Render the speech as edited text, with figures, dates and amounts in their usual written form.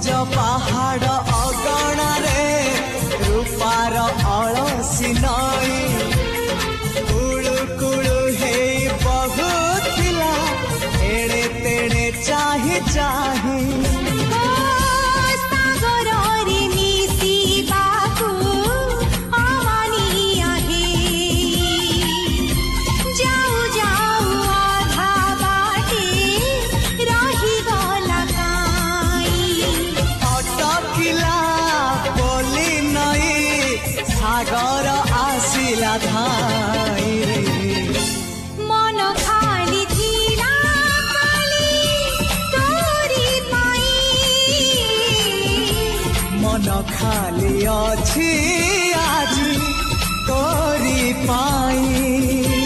ସବୁଜ ପାହାଡ଼ ଅଗଣାରେ ରୂପାର ଅଳସୀ ନଈ କୁଳୁ କୁଳୁ ହେଇ ବହୁଥିଲା ଏଣେ ତେଣେ ଚାହିଁ ଚାହିଁ सागर आसिला धाई मन खाली थिला खाली तोरी पाई मन खाली अछि आज तोरी पाई।